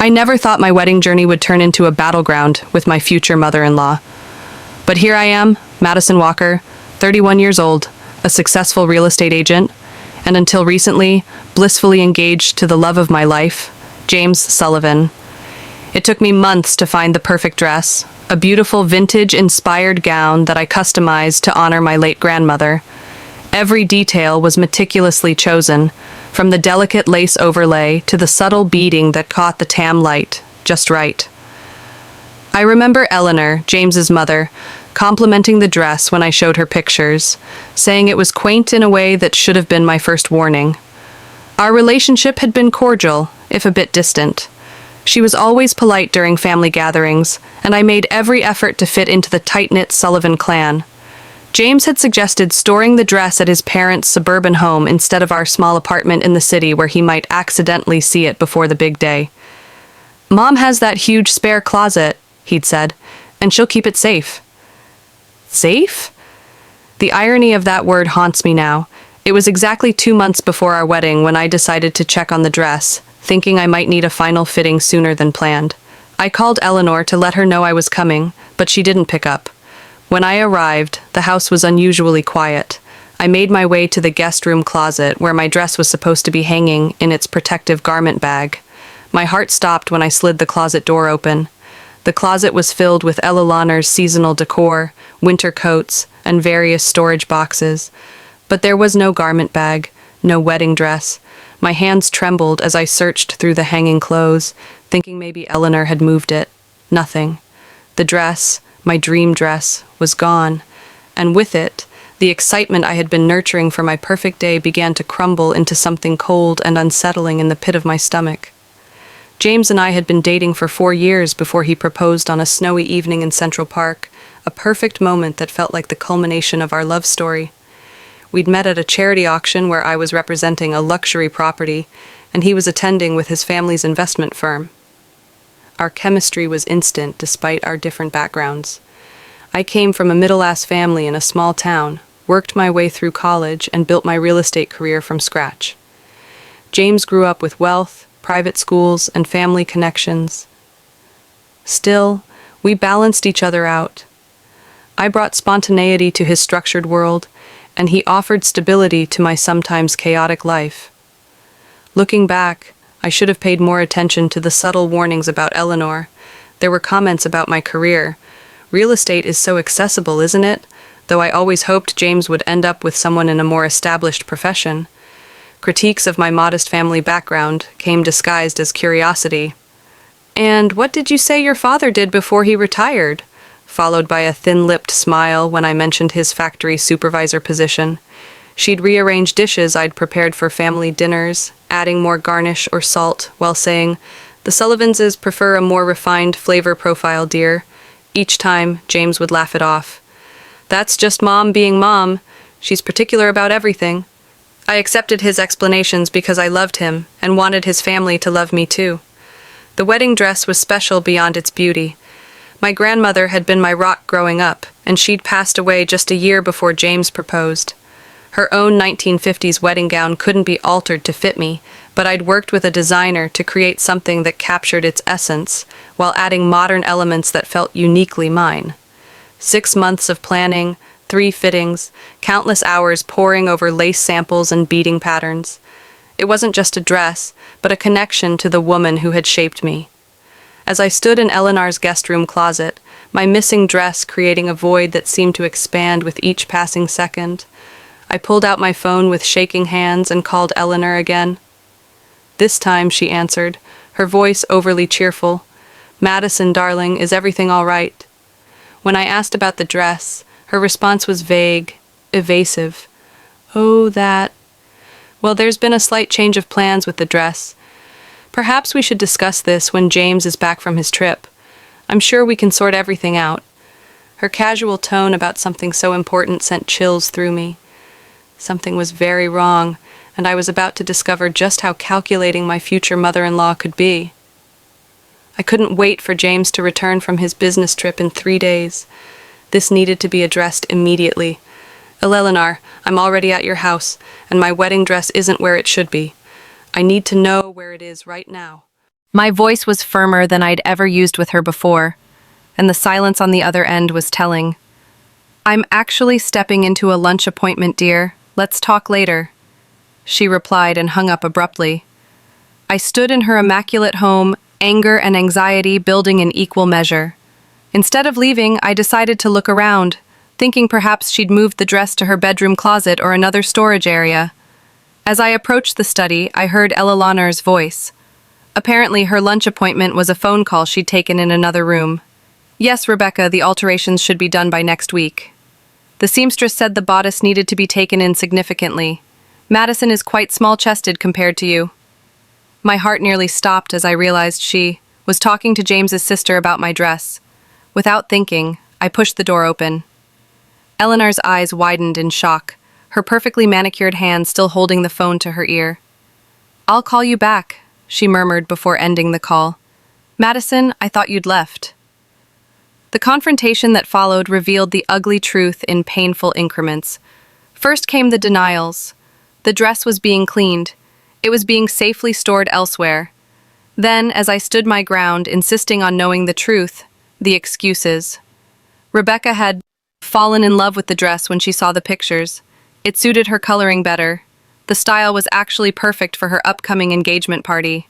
I never thought my wedding journey would turn into a battleground with my future mother-in-law. But here I am, Madison Walker, 31 years old, a successful real estate agent, and until recently, blissfully engaged to the love of my life, James Sullivan. It took me months to find the perfect dress, a beautiful vintage-inspired gown that I customized to honor my late grandmother. Every detail was meticulously chosen, from the delicate lace overlay to the subtle beading that caught the tam light just right. I remember Eleanor, James's mother, complimenting the dress when I showed her pictures, saying it was quaint in a way that should have been my first warning. Our relationship had been cordial, if a bit distant. She was always polite during family gatherings, and I made every effort to fit into the tight-knit Sullivan clan. James had suggested storing the dress at his parents' suburban home instead of our small apartment in the city where he might accidentally see it before the big day. "Mom has that huge spare closet," he'd said, "and she'll keep it safe." Safe? The irony of that word haunts me now. It was exactly 2 months before our wedding when I decided to check on the dress, thinking I might need a final fitting sooner than planned. I called Eleanor to let her know I was coming, but she didn't pick up. When I arrived, the house was unusually quiet. I made my way to the guest room closet where my dress was supposed to be hanging in its protective garment bag. My heart stopped when I slid the closet door open. The closet was filled with Ella Launer's seasonal decor, winter coats, and various storage boxes. But there was no garment bag, no wedding dress. My hands trembled as I searched through the hanging clothes, thinking maybe Eleanor had moved it. Nothing. The dress, my dream dress, was gone, and with it, the excitement I had been nurturing for my perfect day began to crumble into something cold and unsettling in the pit of my stomach. James and I had been dating for 4 years before he proposed on a snowy evening in Central Park, a perfect moment that felt like the culmination of our love story. We'd met at a charity auction where I was representing a luxury property, and he was attending with his family's investment firm. Our chemistry was instant despite our different backgrounds. I came from a middle-class family in a small town, worked my way through college, and built my real estate career from scratch. James grew up with wealth, private schools, and family connections. Still, we balanced each other out. I brought spontaneity to his structured world, and he offered stability to my sometimes chaotic life. Looking back, I should have paid more attention to the subtle warnings about Eleanor. There were comments about my career. Real estate is so accessible, isn't it? Though I always hoped James would end up with someone in a more established profession. Critiques of my modest family background came disguised as curiosity. "And what did you say your father did before he retired?" Followed by a thin-lipped smile when I mentioned his factory supervisor position. She'd rearrange dishes I'd prepared for family dinners, adding more garnish or salt, while saying, "The Sullivanses prefer a more refined flavor profile, dear." Each time, James would laugh it off. "That's just Mom being Mom. She's particular about everything." I accepted his explanations because I loved him and wanted his family to love me too. The wedding dress was special beyond its beauty. My grandmother had been my rock growing up, and she'd passed away just a year before James proposed. Her own 1950s wedding gown couldn't be altered to fit me, but I'd worked with a designer to create something that captured its essence, while adding modern elements that felt uniquely mine. 6 months of planning, 3 fittings, countless hours poring over lace samples and beading patterns. It wasn't just a dress, but a connection to the woman who had shaped me. As I stood in Eleanor's guest room closet, my missing dress creating a void that seemed to expand with each passing second, I pulled out my phone with shaking hands and called Eleanor again. This time, she answered, her voice overly cheerful. "Madison, darling, is everything all right?" When I asked about the dress, her response was vague, evasive. "Oh, that. Well, there's been a slight change of plans with the dress. Perhaps we should discuss this when James is back from his trip. I'm sure we can sort everything out." Her casual tone about something so important sent chills through me. Something was very wrong, and I was about to discover just how calculating my future mother-in-law could be. I couldn't wait for James to return from his business trip in 3 days. This needed to be addressed immediately. "Eleanor, I'm already at your house, and my wedding dress isn't where it should be. I need to know where it is right now." My voice was firmer than I'd ever used with her before, and the silence on the other end was telling. "I'm actually stepping into a lunch appointment, dear. Let's talk later," she replied and hung up abruptly. I stood in her immaculate home, anger and anxiety building in equal measure. Instead of leaving, I decided to look around, thinking perhaps she'd moved the dress to her bedroom closet or another storage area. As I approached the study, I heard Ella Launer's voice. Apparently, her lunch appointment was a phone call she'd taken in another room. "Yes, Rebecca, the alterations should be done by next week." The seamstress said the bodice needed to be taken in significantly. "Madison is quite small-chested compared to you." My heart nearly stopped as I realized she was talking to James's sister about my dress. Without thinking, I pushed the door open. Eleanor's eyes widened in shock, her perfectly manicured hand still holding the phone to her ear. "I'll call you back," she murmured before ending the call. "Madison, I thought you'd left." The confrontation that followed revealed the ugly truth in painful increments. First came the denials. The dress was being cleaned. It was being safely stored elsewhere. Then, as I stood my ground, insisting on knowing the truth, the excuses. Rebecca had fallen in love with the dress when she saw the pictures. It suited her coloring better. The style was actually perfect for her upcoming engagement party.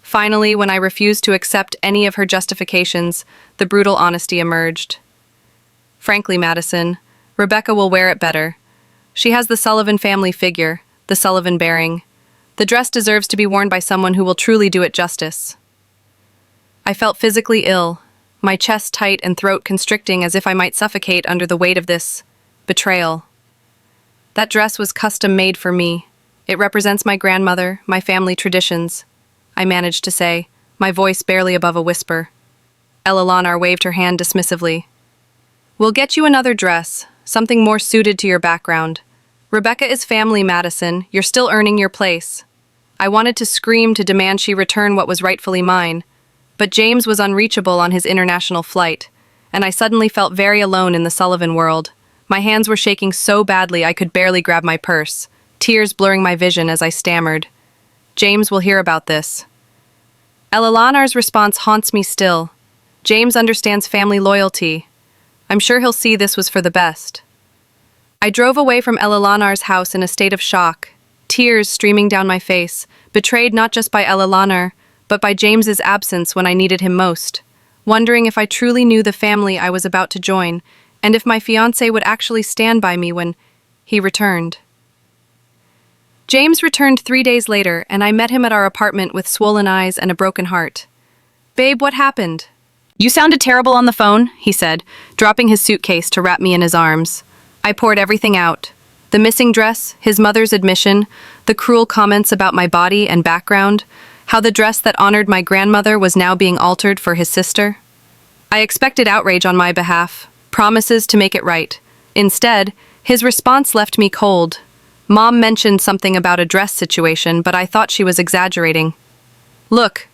Finally, when I refused to accept any of her justifications, the brutal honesty emerged. "Frankly, Madison, Rebecca will wear it better. She has the Sullivan family figure, the Sullivan bearing. The dress deserves to be worn by someone who will truly do it justice." I felt physically ill, my chest tight and throat constricting as if I might suffocate under the weight of this betrayal. That dress was custom-made for me. It represents my grandmother, my family traditions, I managed to say, my voice barely above a whisper. Ella Launer waved her hand dismissively. "We'll get you another dress, something more suited to your background. Rebecca is family, Madison. You're still earning your place." I wanted to scream to demand she return what was rightfully mine, but James was unreachable on his international flight, and I suddenly felt very alone in the Sullivan world. My hands were shaking so badly I could barely grab my purse, tears blurring my vision as I stammered. "James will hear about this." Ella Launer's response haunts me still. James understands family loyalty. I'm sure he'll see this was for the best. I drove away from Ella Launer's house in a state of shock, tears streaming down my face, betrayed not just by Ella Launer, but by James's absence when I needed him most, wondering if I truly knew the family I was about to join, and if my fiancé would actually stand by me when he returned. James returned 3 days later, and I met him at our apartment with swollen eyes and a broken heart. "Babe, what happened?" "You sounded terrible on the phone," he said, dropping his suitcase to wrap me in his arms. I poured everything out. The missing dress, his mother's admission, the cruel comments about my body and background, how the dress that honored my grandmother was now being altered for his sister. I expected outrage on my behalf, promises to make it right. Instead, his response left me cold. Mom mentioned something about a dress situation, but I thought she was exaggerating. "Look,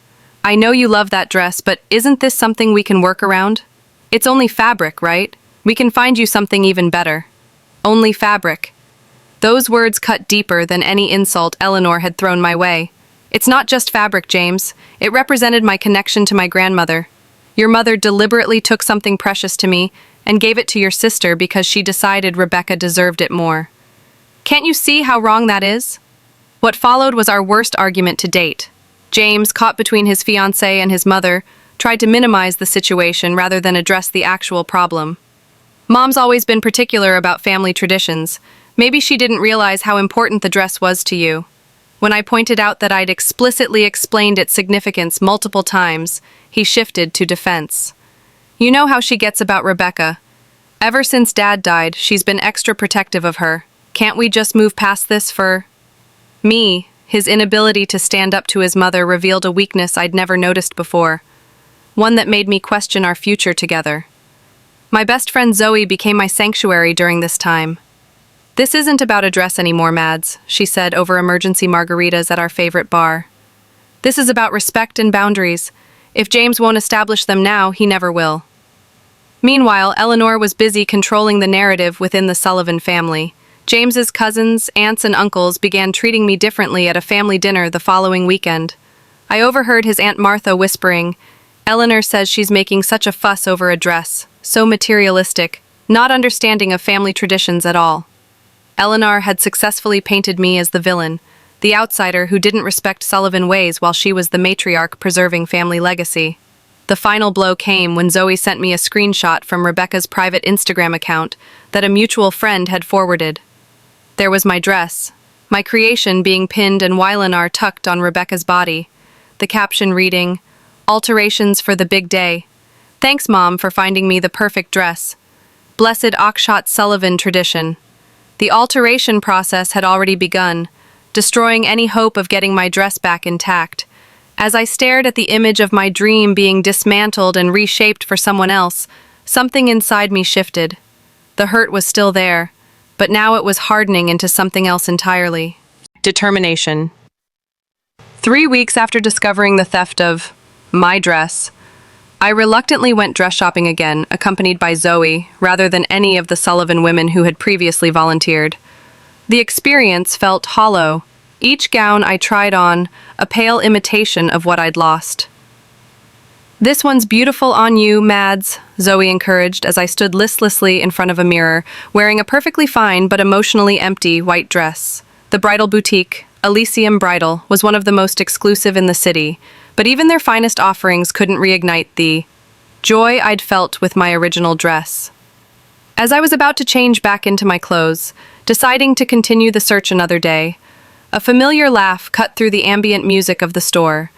I know you love that dress, but isn't this something we can work around? It's only fabric, right? We can find you something even better." Only fabric. Those words cut deeper than any insult Eleanor had thrown my way. "It's not just fabric, James. It represented my connection to my grandmother. Your mother deliberately took something precious to me and gave it to your sister because she decided Rebecca deserved it more. Can't you see how wrong that is?" What followed was our worst argument to date. James, caught between his fiancée and his mother, tried to minimize the situation rather than address the actual problem. "Mom's always been particular about family traditions. Maybe she didn't realize how important the dress was to you." When I pointed out that I'd explicitly explained its significance multiple times, he shifted to defense. "You know how she gets about Rebecca. Ever since Dad died, she's been extra protective of her. Can't we just move past this for me?" His inability to stand up to his mother revealed a weakness I'd never noticed before, one that made me question our future together. My best friend Zoe became my sanctuary during this time. "This isn't about a dress anymore, Mads," she said over emergency margaritas at our favorite bar. "This is about respect and boundaries. If James won't establish them now, he never will." Meanwhile, Eleanor was busy controlling the narrative within the Sullivan family. James's cousins, aunts, and uncles began treating me differently at a family dinner the following weekend. I overheard his Aunt Martha whispering, "Eleanor says she's making such a fuss over a dress, so materialistic, not understanding of family traditions at all." Eleanor had successfully painted me as the villain, the outsider who didn't respect Sullivan ways while she was the matriarch preserving family legacy. The final blow came when Zoe sent me a screenshot from Rebecca's private Instagram account that a mutual friend had forwarded. There was my dress, my creation being pinned and Wylenar tucked on Rebecca's body, the caption reading, "Alterations for the big day. Thanks, Mom, for finding me the perfect dress. Blessed Akshat Sullivan tradition." The alteration process had already begun, destroying any hope of getting my dress back intact. As I stared at the image of my dream being dismantled and reshaped for someone else, something inside me shifted. The hurt was still there, but now it was hardening into something else entirely. Determination. 3 weeks after discovering the theft of my dress, I reluctantly went dress shopping again, accompanied by Zoe, rather than any of the Sullivan women who had previously volunteered. The experience felt hollow. Each gown I tried on, a pale imitation of what I'd lost. "This one's beautiful on you, Mads," Zoe encouraged as I stood listlessly in front of a mirror, wearing a perfectly fine but emotionally empty white dress. The bridal boutique, Elysium Bridal, was one of the most exclusive in the city, but even their finest offerings couldn't reignite the joy I'd felt with my original dress. As I was about to change back into my clothes, deciding to continue the search another day, a familiar laugh cut through the ambient music of the store.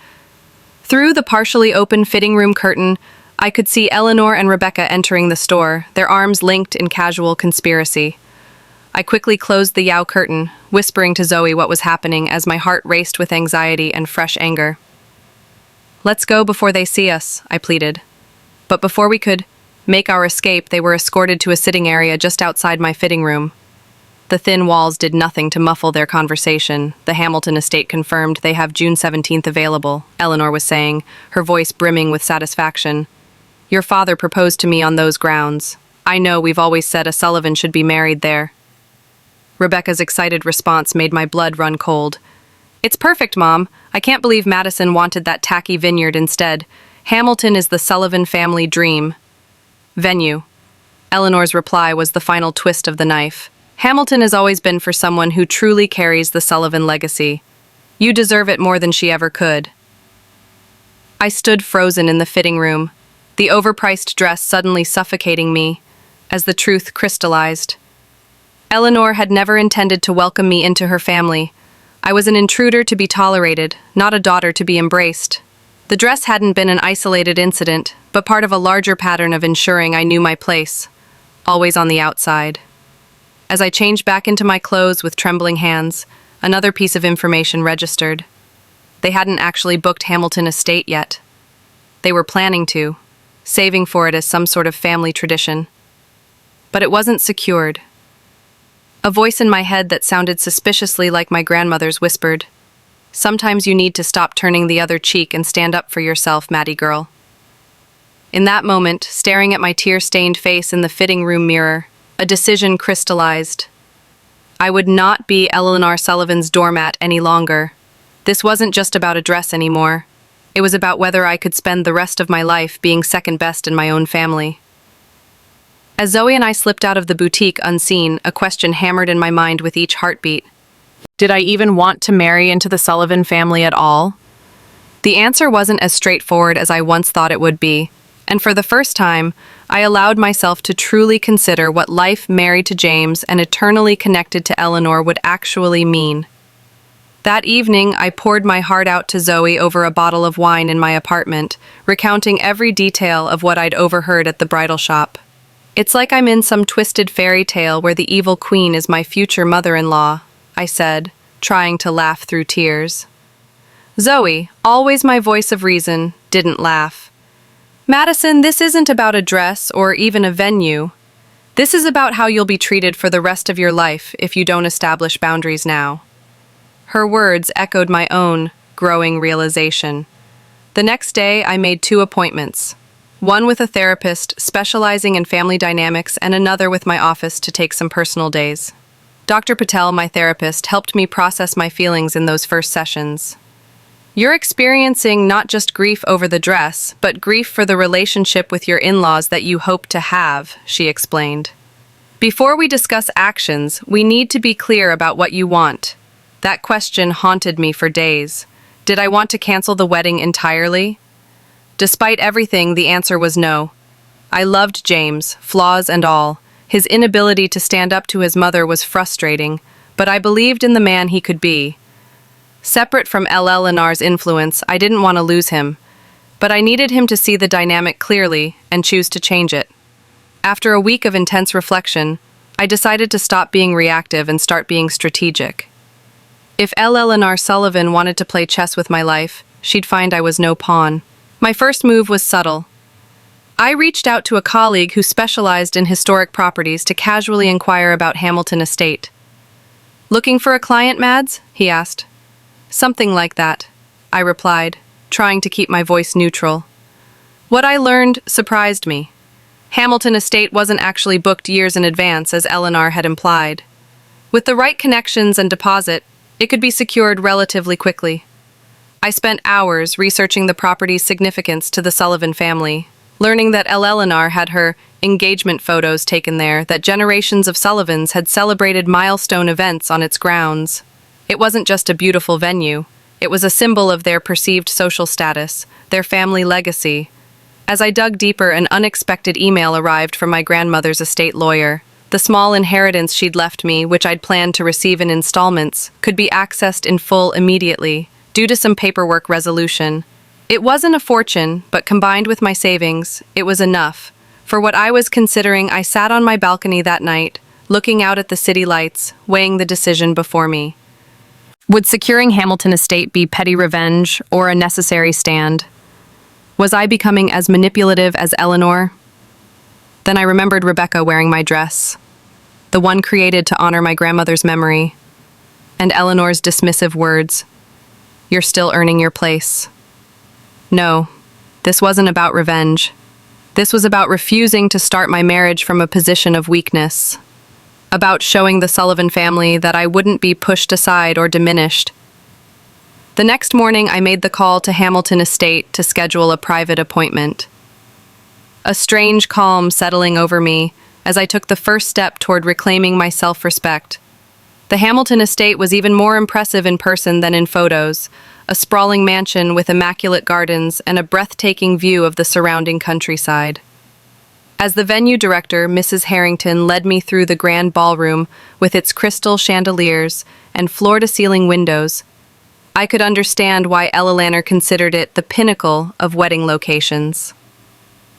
Through the partially open fitting room curtain, I could see Eleanor and Rebecca entering the store, their arms linked in casual conspiracy. I quickly closed the Yao curtain, whispering to Zoe what was happening as my heart raced with anxiety and fresh anger. "Let's go before they see us," I pleaded. But before we could make our escape, they were escorted to a sitting area just outside my fitting room. The thin walls did nothing to muffle their conversation. The Hamilton estate confirmed they have June 17th available, Eleanor was saying, her voice brimming with satisfaction. "Your father proposed to me on those grounds. I know we've always said a Sullivan should be married there." Rebecca's excited response made my blood run cold. "It's perfect, Mom. I can't believe Madison wanted that tacky vineyard instead. Hamilton is the Sullivan family dream." Venue. Eleanor's reply was the final twist of the knife. "Hamilton has always been for someone who truly carries the Sullivan legacy. You deserve it more than she ever could." I stood frozen in the fitting room, the overpriced dress suddenly suffocating me, as the truth crystallized. Eleanor had never intended to welcome me into her family. I was an intruder to be tolerated, not a daughter to be embraced. The dress hadn't been an isolated incident, but part of a larger pattern of ensuring I knew my place, always on the outside. As I changed back into my clothes with trembling hands, another piece of information registered. They hadn't actually booked Hamilton Estate yet. They were planning to, saving for it as some sort of family tradition. But it wasn't secured. A voice in my head that sounded suspiciously like my grandmother's whispered, "Sometimes you need to stop turning the other cheek and stand up for yourself, Maddie girl." In that moment, staring at my tear-stained face in the fitting room mirror, a decision crystallized. I would not be Eleanor Sullivan's doormat any longer. This wasn't just about a dress anymore. It was about whether I could spend the rest of my life being second best in my own family. As Zoe and I slipped out of the boutique unseen, a question hammered in my mind with each heartbeat. Did I even want to marry into the Sullivan family at all? The answer wasn't as straightforward as I once thought it would be, and for the first time, I allowed myself to truly consider what life married to James and eternally connected to Eleanor would actually mean. That evening, I poured my heart out to Zoe over a bottle of wine in my apartment, recounting every detail of what I'd overheard at the bridal shop. "It's like I'm in some twisted fairy tale where the evil queen is my future mother-in-law," I said, trying to laugh through tears. Zoe, always my voice of reason, didn't laugh. "Madison, this isn't about a dress or even a venue. This is about how you'll be treated for the rest of your life if you don't establish boundaries now." Her words echoed my own growing realization. The next day, I made 2 appointments. One with a therapist specializing in family dynamics and another with my office to take some personal days. Dr. Patel, my therapist, helped me process my feelings in those first sessions. You're experiencing not just grief over the dress, but grief for the relationship with your in-laws that you hope to have, she explained. Before we discuss actions, we need to be clear about what you want. That question haunted me for days. Did I want to cancel the wedding entirely? Despite everything, the answer was no. I loved James, flaws and all. His inability to stand up to his mother was frustrating, but I believed in the man he could be. Separate from Eleanor's influence, I didn't want to lose him, but I needed him to see the dynamic clearly and choose to change it. After a week of intense reflection, I decided to stop being reactive and start being strategic. If Eleanor Sullivan wanted to play chess with my life, she'd find I was no pawn. My first move was subtle. I reached out to a colleague who specialized in historic properties to casually inquire about Hamilton Estate. "Looking for a client, Mads?" he asked. "Something like that," I replied, trying to keep my voice neutral. What I learned surprised me. Hamilton Estate wasn't actually booked years in advance, as Eleanor had implied. With the right connections and deposit, it could be secured relatively quickly. I spent hours researching the property's significance to the Sullivan family, learning that Eleanor had her engagement photos taken there, that generations of Sullivans had celebrated milestone events on its grounds. It wasn't just a beautiful venue, it was a symbol of their perceived social status, their family legacy. As I dug deeper, an unexpected email arrived from my grandmother's estate lawyer. The small inheritance she'd left me, which I'd planned to receive in installments, could be accessed in full immediately, due to some paperwork resolution. It wasn't a fortune, but combined with my savings, it was enough. For what I was considering, I sat on my balcony that night, looking out at the city lights, weighing the decision before me. Would securing Hamilton Estate be petty revenge or a necessary stand? Was I becoming as manipulative as Eleanor? Then I remembered Rebecca wearing my dress, the one created to honor my grandmother's memory, and Eleanor's dismissive words, "You're still earning your place." No, this wasn't about revenge. This was about refusing to start my marriage from a position of weakness, about showing the Sullivan family that I wouldn't be pushed aside or diminished. The next morning, I made the call to Hamilton Estate to schedule a private appointment. A strange calm settling over me as I took the first step toward reclaiming my self-respect. The Hamilton Estate was even more impressive in person than in photos, a sprawling mansion with immaculate gardens and a breathtaking view of the surrounding countryside. As the venue director, Mrs. Harrington led me through the grand ballroom with its crystal chandeliers and floor-to-ceiling windows. I could understand why Eleanor considered it the pinnacle of wedding locations.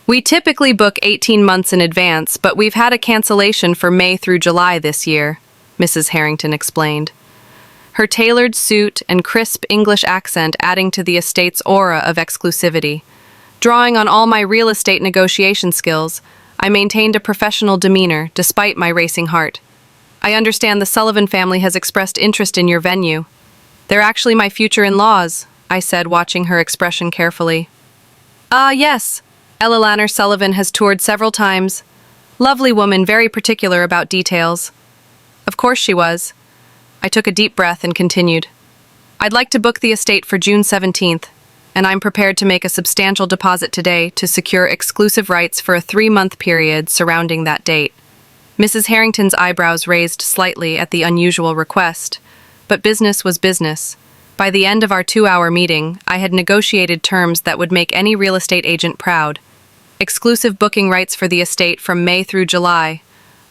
"We typically book 18 months in advance, but we've had a cancellation for May through July this year," Mrs. Harrington explained, her tailored suit and crisp English accent adding to the estate's aura of exclusivity. Drawing on all my real estate negotiation skills, I maintained a professional demeanor despite my racing heart. "I understand the Sullivan family has expressed interest in your venue. They're actually my future in-laws," I said, watching her expression carefully. Yes. Eleanor Sullivan has toured several times. Lovely woman, very particular about details." Of course she was. I took a deep breath and continued. "I'd like to book the estate for June 17th, and I'm prepared to make a substantial deposit today to secure exclusive rights for a 3-month period surrounding that date." Mrs. Harrington's eyebrows raised slightly at the unusual request, but business was business. By the end of our 2-hour meeting, I had negotiated terms that would make any real estate agent proud. Exclusive booking rights for the estate from May through July,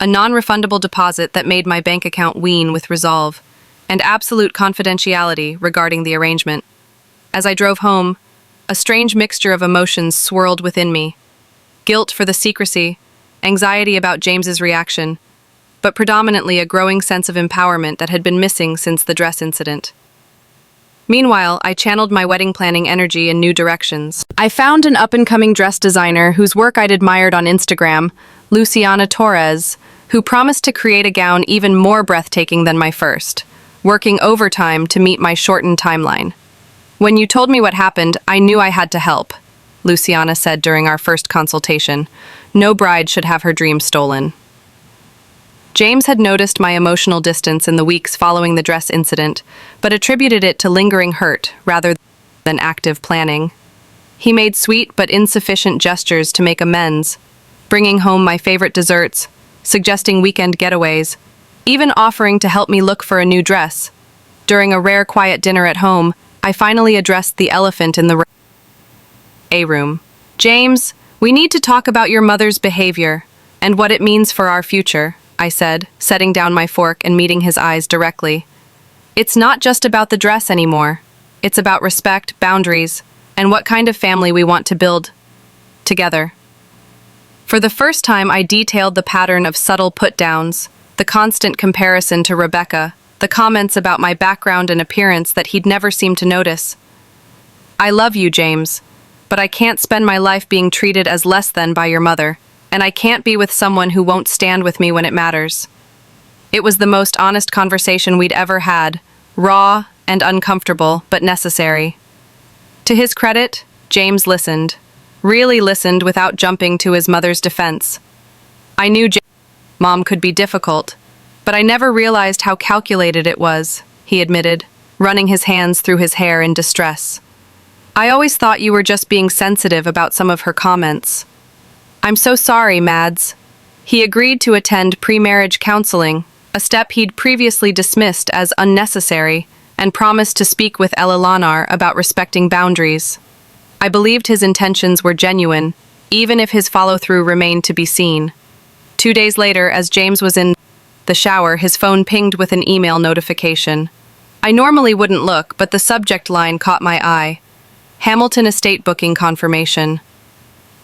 a non-refundable deposit that made my bank account wean with resolve, and absolute confidentiality regarding the arrangement. As I drove home, a strange mixture of emotions swirled within me. Guilt for the secrecy, anxiety about James's reaction, but predominantly a growing sense of empowerment that had been missing since the dress incident. Meanwhile, I channeled my wedding planning energy in new directions. I found an up-and-coming dress designer whose work I'd admired on Instagram, Luciana Torres, who promised to create a gown even more breathtaking than my first, working overtime to meet my shortened timeline. "When you told me what happened, I knew I had to help," Luciana said during our first consultation. "No bride should have her dream stolen." James had noticed my emotional distance in the weeks following the dress incident, but attributed it to lingering hurt rather than active planning. He made sweet but insufficient gestures to make amends, bringing home my favorite desserts, suggesting weekend getaways, even offering to help me look for a new dress. During a rare quiet dinner at home, I finally addressed the elephant in the room. "James, we need to talk about your mother's behavior and what it means for our future," I said, setting down my fork and meeting his eyes directly. "It's not just about the dress anymore. It's about respect, boundaries, and what kind of family we want to build together." For the first time, I detailed the pattern of subtle put-downs, the constant comparison to Rebecca, the comments about my background and appearance that he'd never seemed to notice. "I love you, James, but I can't spend my life being treated as less than by your mother, and I can't be with someone who won't stand with me when it matters." It was the most honest conversation we'd ever had, raw and uncomfortable, but necessary. To his credit, James listened, really listened without jumping to his mother's defense. I knew Mom could be difficult, but I never realized how calculated it was, he admitted, running his hands through his hair in distress. "I always thought you were just being sensitive about some of her comments." "I'm so sorry, Mads." He agreed to attend pre-marriage counseling, a step he'd previously dismissed as unnecessary, and promised to speak with Eleanor about respecting boundaries. I believed his intentions were genuine, even if his follow-through remained to be seen. 2 days later, as James was in the shower, his phone pinged with an email notification. I normally wouldn't look, but the subject line caught my eye. Hamilton Estate booking confirmation.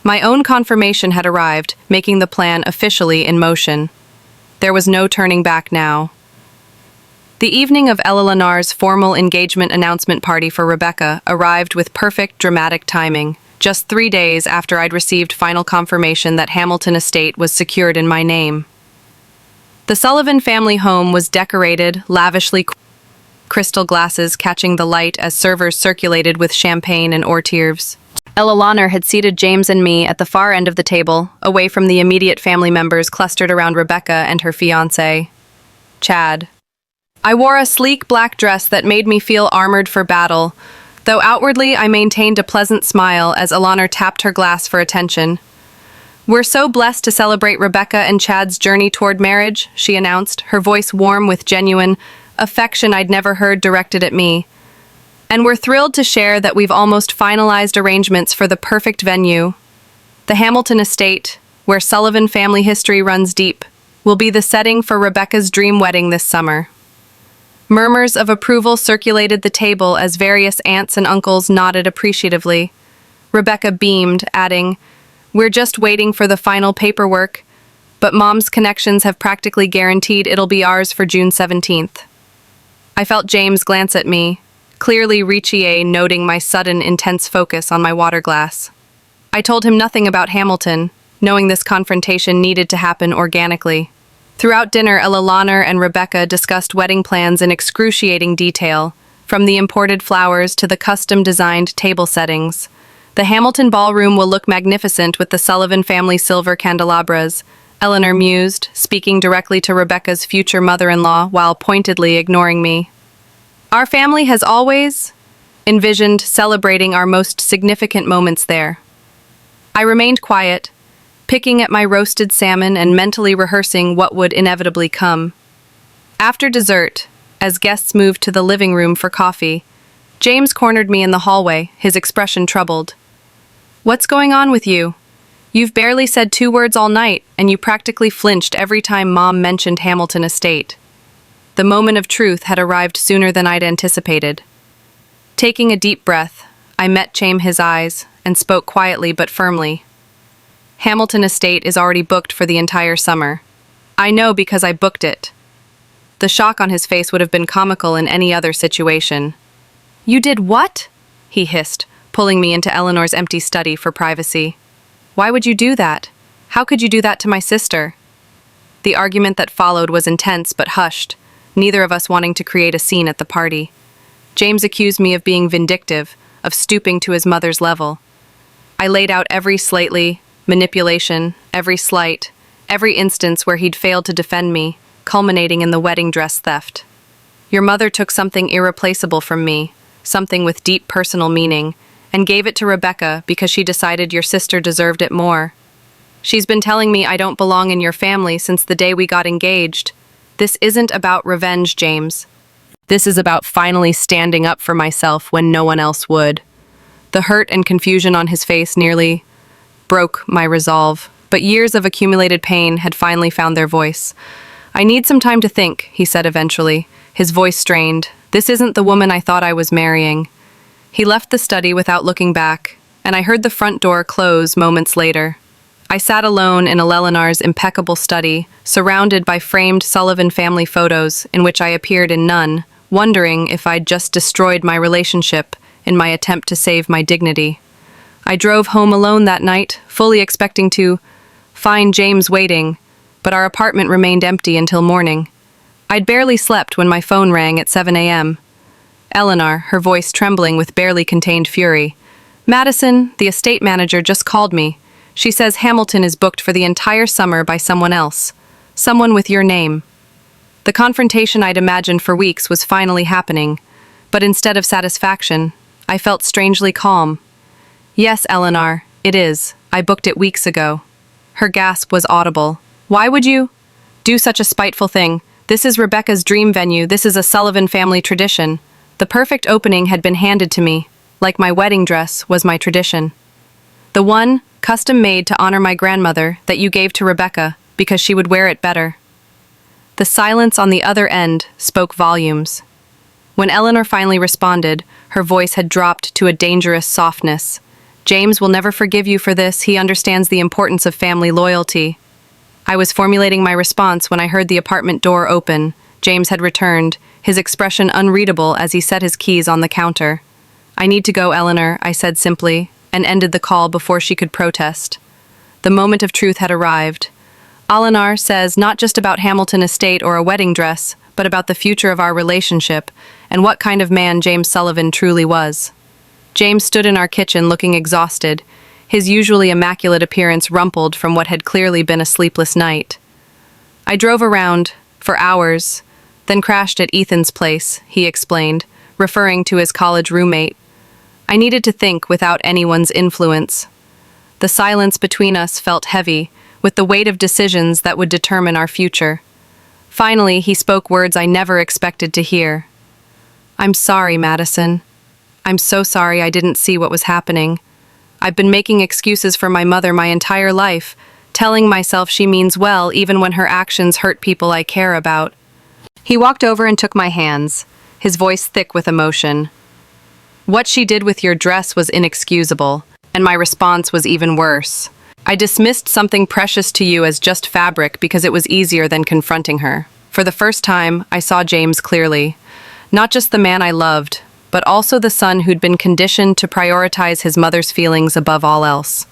My own confirmation had arrived, making the plan officially in motion. There was no turning back now. The evening of Eleanor's formal engagement announcement party for Rebecca arrived with perfect dramatic timing, just 3 days after I'd received final confirmation that Hamilton Estate was secured in my name. The Sullivan family home was decorated, lavishly crystal glasses catching the light as servers circulated with champagne and hors d'oeuvres. Eleanor had seated James and me at the far end of the table, away from the immediate family members clustered around Rebecca and her fiancé, Chad. I wore a sleek black dress that made me feel armored for battle, though outwardly I maintained a pleasant smile as Eleanor tapped her glass for attention. "We're so blessed to celebrate Rebecca and Chad's journey toward marriage," she announced, her voice warm with genuine affection I'd never heard directed at me. "And we're thrilled to share that we've almost finalized arrangements for the perfect venue. The Hamilton Estate, where Sullivan family history runs deep, will be the setting for Rebecca's dream wedding this summer." Murmurs of approval circulated the table as various aunts and uncles nodded appreciatively. Rebecca beamed, adding, "We're just waiting for the final paperwork, but Mom's connections have practically guaranteed it'll be ours for June 17th. I felt James glance at me, clearly Riccier noting my sudden, intense focus on my water glass. I told him nothing about Hamilton, knowing this confrontation needed to happen organically. Throughout dinner, Eleanor and Rebecca discussed wedding plans in excruciating detail, from the imported flowers to the custom-designed table settings. The Hamilton ballroom will look magnificent with the Sullivan family silver candelabras, Eleanor mused, speaking directly to Rebecca's future mother-in-law while pointedly ignoring me. Our family has always envisioned celebrating our most significant moments there. I remained quiet, picking at my roasted salmon and mentally rehearsing what would inevitably come. After dessert, as guests moved to the living room for coffee, James cornered me in the hallway, his expression troubled. "What's going on with you? You've barely said 2 words all night, and you practically flinched every time Mom mentioned Hamilton Estate." The moment of truth had arrived sooner than I'd anticipated. Taking a deep breath, I met James's eyes and spoke quietly but firmly. "Hamilton Estate is already booked for the entire summer. I know because I booked it." The shock on his face would have been comical in any other situation. "You did what?" he hissed, pulling me into Eleanor's empty study for privacy. "Why would you do that? How could you do that to my sister?" The argument that followed was intense but hushed, neither of us wanting to create a scene at the party. James accused me of being vindictive, of stooping to his mother's level. I laid out every slightly manipulation, every slight, every instance where he'd failed to defend me, culminating in the wedding dress theft. "Your mother took something irreplaceable from me, something with deep personal meaning, and gave it to Rebecca because she decided your sister deserved it more. She's been telling me I don't belong in your family since the day we got engaged. This isn't about revenge, James. This is about finally standing up for myself when no one else would. The hurt and confusion on his face nearly broke my resolve, but years of accumulated pain had finally found their voice. I need some time to think, he said eventually, his voice strained. This isn't the woman I thought I was marrying. He left the study without looking back, and I heard the front door close moments later. I sat alone in Eleanor's impeccable study, surrounded by framed Sullivan family photos in which I appeared in none, wondering if I'd just destroyed my relationship in my attempt to save my dignity. I drove home alone that night, fully expecting to find James waiting, but our apartment remained empty until morning. I'd barely slept when my phone rang at 7 a.m. Eleanor, her voice trembling with barely contained fury. Madison, the estate manager, just called me. She says Hamilton is booked for the entire summer by someone else. Someone with your name. The confrontation I'd imagined for weeks was finally happening, but instead of satisfaction, I felt strangely calm. Yes, Eleanor, it is. I booked it weeks ago. Her gasp was audible. Why would you do such a spiteful thing? This is Rebecca's dream venue. This is a Sullivan family tradition. The perfect opening had been handed to me, like my wedding dress was my tradition. The one, custom-made to honor my grandmother, that you gave to Rebecca because she would wear it better. The silence on the other end spoke volumes. When Eleanor finally responded, her voice had dropped to a dangerous softness. James will never forgive you for this. He understands the importance of family loyalty. I was formulating my response when I heard the apartment door open. James had returned, his expression unreadable as he set his keys on the counter. I need to go, Eleanor, I said simply, and ended the call before she could protest. The moment of truth had arrived. Eleanor says not just about Hamilton Estate or a wedding dress, but about the future of our relationship and what kind of man James Sullivan truly was. James stood in our kitchen looking exhausted, his usually immaculate appearance rumpled from what had clearly been a sleepless night. I drove around for hours, then crashed at Ethan's place, he explained, referring to his college roommate. I needed to think without anyone's influence. The silence between us felt heavy, with the weight of decisions that would determine our future. Finally, he spoke words I never expected to hear. I'm sorry, Madison. I'm so sorry I didn't see what was happening. I've been making excuses for my mother my entire life, telling myself she means well even when her actions hurt people I care about. He walked over and took my hands, his voice thick with emotion. What she did with your dress was inexcusable, and my response was even worse. I dismissed something precious to you as just fabric because it was easier than confronting her. For the first time, I saw James clearly. Not just the man I loved, but also the son who'd been conditioned to prioritize his mother's feelings above all else.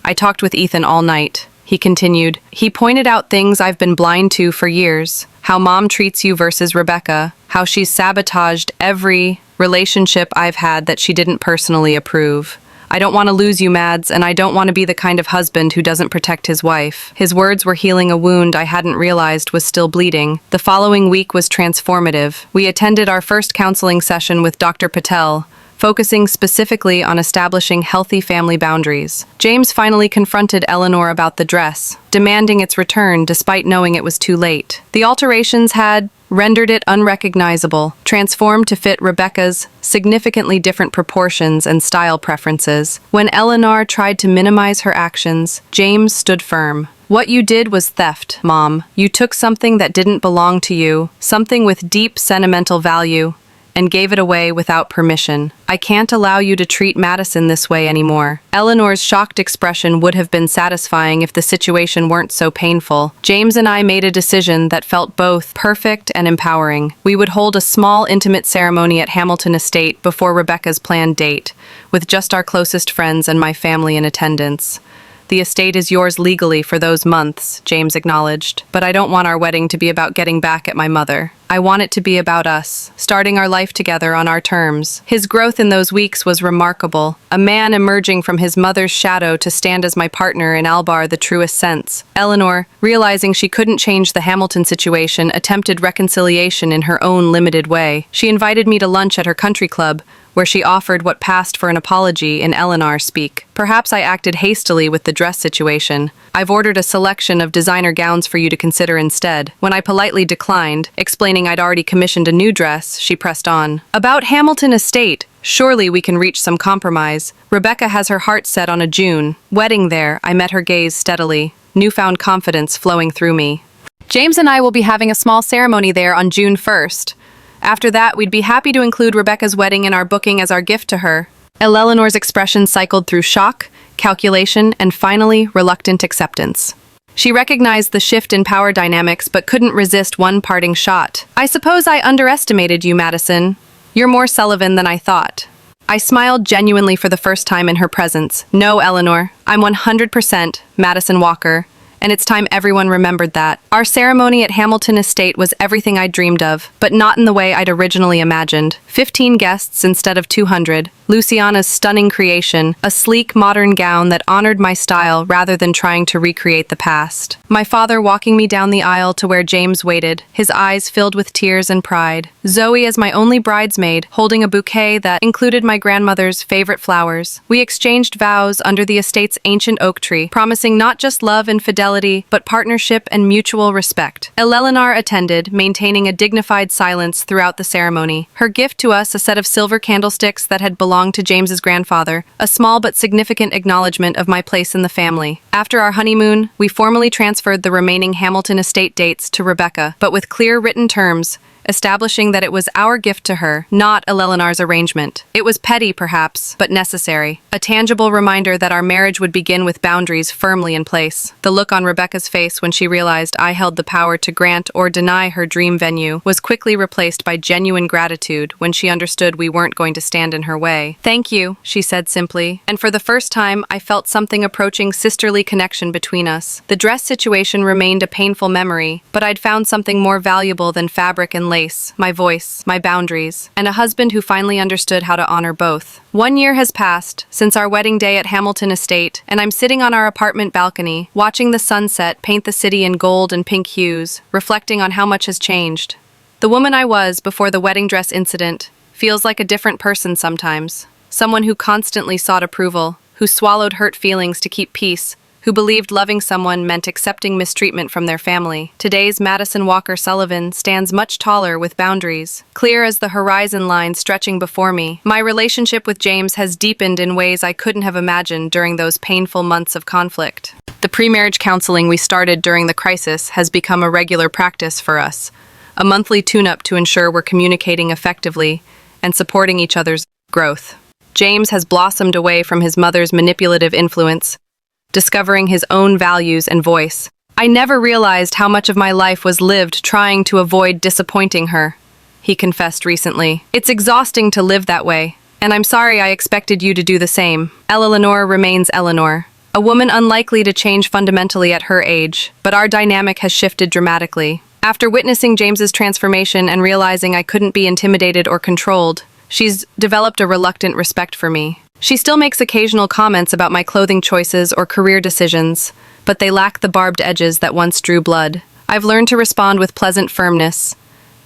I talked with Ethan all night. He continued. He pointed out things I've been blind to for years. How Mom treats you versus Rebecca. How she's sabotaged every relationship I've had that she didn't personally approve. I don't want to lose you, Mads, and I don't want to be the kind of husband who doesn't protect his wife. His words were healing a wound I hadn't realized was still bleeding. The following week was transformative. We attended our first counseling session with Dr. Patel, focusing specifically on establishing healthy family boundaries. James finally confronted Eleanor about the dress, demanding its return despite knowing it was too late. The alterations had rendered it unrecognizable, transformed to fit Rebecca's significantly different proportions and style preferences. When Eleanor tried to minimize her actions, James stood firm. What you did was theft, Mom. You took something that didn't belong to you, something with deep sentimental value, and gave it away without permission. I can't allow you to treat Madison this way anymore. Eleanor's shocked expression would have been satisfying if the situation weren't so painful. James and I made a decision that felt both perfect and empowering. We would hold a small, intimate ceremony at Hamilton Estate before Rebecca's planned date, with just our closest friends and my family in attendance. The estate is yours legally for those months, James acknowledged, but I don't want our wedding to be about getting back at my mother. I want it to be about us, starting our life together on our terms. His growth in those weeks was remarkable. A man emerging from his mother's shadow to stand as my partner in Albar the truest sense. Eleanor, realizing she couldn't change the Hamilton situation, attempted reconciliation in her own limited way. She invited me to lunch at her country club, where she offered what passed for an apology in Eleanor speak. Perhaps I acted hastily with the dress situation. I've ordered a selection of designer gowns for you to consider instead. When I politely declined, explaining I'd already commissioned a new dress, she pressed on. About Hamilton Estate. Surely we can reach some compromise. Rebecca has her heart set on a June wedding there. I met her gaze steadily, newfound confidence flowing through me. James and I will be having a small ceremony there on June 1st. After that, we'd be happy to include Rebecca's wedding in our booking as our gift to her. Eleanor's expression cycled through shock, calculation, and finally, reluctant acceptance. She recognized the shift in power dynamics but couldn't resist one parting shot. I suppose I underestimated you, Madison. You're more Sullivan than I thought. I smiled genuinely for the first time in her presence. No, Eleanor, I'm 100% Madison Walker, and it's time everyone remembered that. Our ceremony at Hamilton Estate was everything I dreamed of, but not in the way I'd originally imagined. 15 guests instead of 200. Luciana's stunning creation, a sleek, modern gown that honored my style rather than trying to recreate the past. My father walking me down the aisle to where James waited, his eyes filled with tears and pride. Zoe as my only bridesmaid, holding a bouquet that included my grandmother's favorite flowers. We exchanged vows under the estate's ancient oak tree, promising not just love and fidelity, but partnership and mutual respect. Eleanor attended, maintaining a dignified silence throughout the ceremony. Her gift to us, a set of silver candlesticks that had belonged to James's grandfather, a small but significant acknowledgement of my place in the family. After our honeymoon, we formally transferred the remaining Hamilton Estate dates to Rebecca, but with clear written terms, establishing that it was our gift to her, not Eleanor's arrangement. It was petty, perhaps, but necessary. A tangible reminder that our marriage would begin with boundaries firmly in place. The look on Rebecca's face when she realized I held the power to grant or deny her dream venue was quickly replaced by genuine gratitude when she understood we weren't going to stand in her way. "Thank you," she said simply, and for the first time I felt something approaching sisterly connection between us. The dress situation remained a painful memory, but I'd found something more valuable than fabric and lace, my voice, my boundaries, and a husband who finally understood how to honor both. 1 year has passed since our wedding day at Hamilton Estate, and I'm sitting on our apartment balcony, watching the sunset paint the city in gold and pink hues, reflecting on how much has changed. The woman I was before the wedding dress incident feels like a different person sometimes. Someone who constantly sought approval, who swallowed hurt feelings to keep peace, who believed loving someone meant accepting mistreatment from their family. Today's Madison Walker Sullivan stands much taller with boundaries, clear as the horizon line stretching before me. My relationship with James has deepened in ways I couldn't have imagined during those painful months of conflict. The pre-marriage counseling we started during the crisis has become a regular practice for us, a monthly tune-up to ensure we're communicating effectively and supporting each other's growth. James has blossomed away from his mother's manipulative influence, discovering his own values and voice. I never realized how much of my life was lived trying to avoid disappointing her, he confessed recently. It's exhausting to live that way, and I'm sorry I expected you to do the same. Eleanor remains Eleanor, a woman unlikely to change fundamentally at her age, but our dynamic has shifted dramatically. After witnessing James's transformation and realizing I couldn't be intimidated or controlled, she's developed a reluctant respect for me. She still makes occasional comments about my clothing choices or career decisions, but they lack the barbed edges that once drew blood. I've learned to respond with pleasant firmness.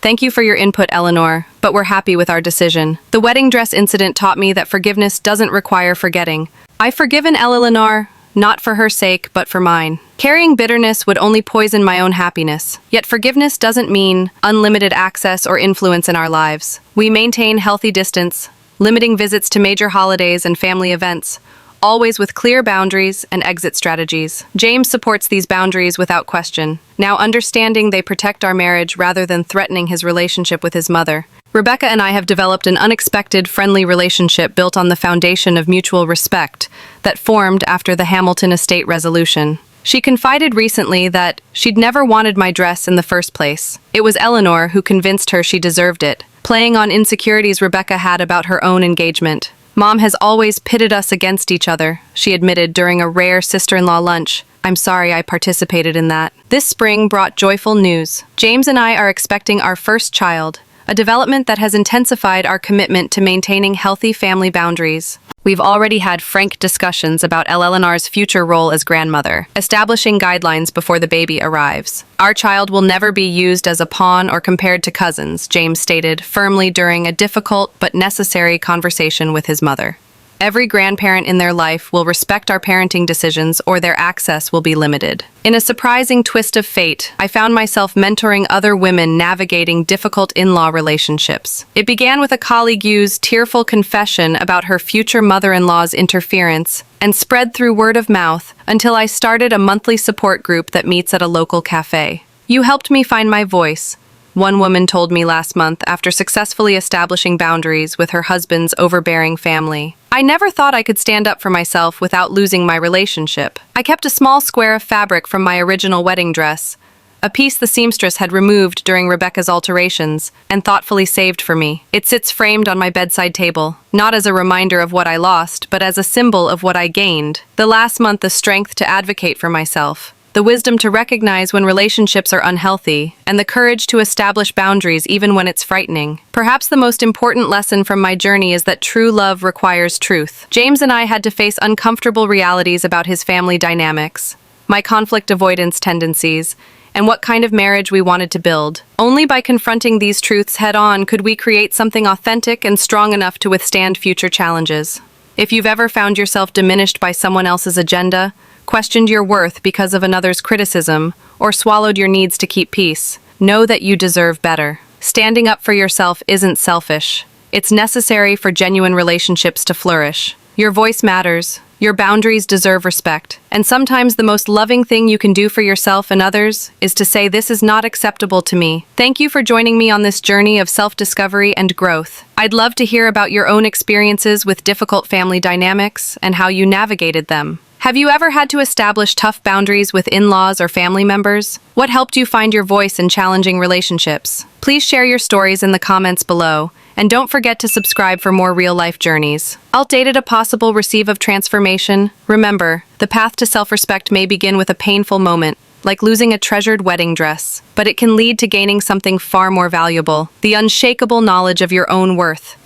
Thank you for your input, Eleanor, but we're happy with our decision. The wedding dress incident taught me that forgiveness doesn't require forgetting. I've forgiven Eleanor, not for her sake, but for mine. Carrying bitterness would only poison my own happiness. Yet forgiveness doesn't mean unlimited access or influence in our lives. We maintain healthy distance, limiting visits to major holidays and family events, always with clear boundaries and exit strategies. James supports these boundaries without question, now understanding they protect our marriage rather than threatening his relationship with his mother. Rebecca and I have developed an unexpected, friendly relationship built on the foundation of mutual respect that formed after the Hamilton Estate resolution. She confided recently that she'd never wanted my dress in the first place. It was Eleanor who convinced her she deserved it, playing on insecurities Rebecca had about her own engagement. Mom has always pitted us against each other, she admitted during a rare sister-in-law lunch. I'm sorry I participated in that. This spring brought joyful news. James and I are expecting our first child, a development that has intensified our commitment to maintaining healthy family boundaries. We've already had frank discussions about Eleanor's future role as grandmother, establishing guidelines before the baby arrives. Our child will never be used as a pawn or compared to cousins, James stated firmly during a difficult but necessary conversation with his mother. Every grandparent in their life will respect our parenting decisions or their access will be limited. In a surprising twist of fate, I found myself mentoring other women navigating difficult in-law relationships. It began with a colleague's tearful confession about her future mother-in-law's interference and spread through word of mouth until I started a monthly support group that meets at a local cafe. You helped me find my voice, one woman told me last month after successfully establishing boundaries with her husband's overbearing family. I never thought I could stand up for myself without losing my relationship. I kept a small square of fabric from my original wedding dress, a piece the seamstress had removed during Rebecca's alterations, and thoughtfully saved for me. It sits framed on my bedside table, not as a reminder of what I lost, but as a symbol of what I gained. The last month, the strength to advocate for myself, the wisdom to recognize when relationships are unhealthy, and the courage to establish boundaries even when it's frightening. Perhaps the most important lesson from my journey is that true love requires truth. James and I had to face uncomfortable realities about his family dynamics, my conflict avoidance tendencies, and what kind of marriage we wanted to build. Only by confronting these truths head-on could we create something authentic and strong enough to withstand future challenges. If you've ever found yourself diminished by someone else's agenda, questioned your worth because of another's criticism, or swallowed your needs to keep peace, know that you deserve better. Standing up for yourself isn't selfish. It's necessary for genuine relationships to flourish. Your voice matters. Your boundaries deserve respect. And sometimes the most loving thing you can do for yourself and others is to say, "This is not acceptable to me." Thank you for joining me on this journey of self-discovery and growth. I'd love to hear about your own experiences with difficult family dynamics and how you navigated them. Have you ever had to establish tough boundaries with in-laws or family members? What helped you find your voice in challenging relationships? Please share your stories in the comments below, and don't forget to subscribe for more real-life journeys. Outdated a possible receive of transformation? Remember, the path to self-respect may begin with a painful moment, like losing a treasured wedding dress, but it can lead to gaining something far more valuable, the unshakable knowledge of your own worth.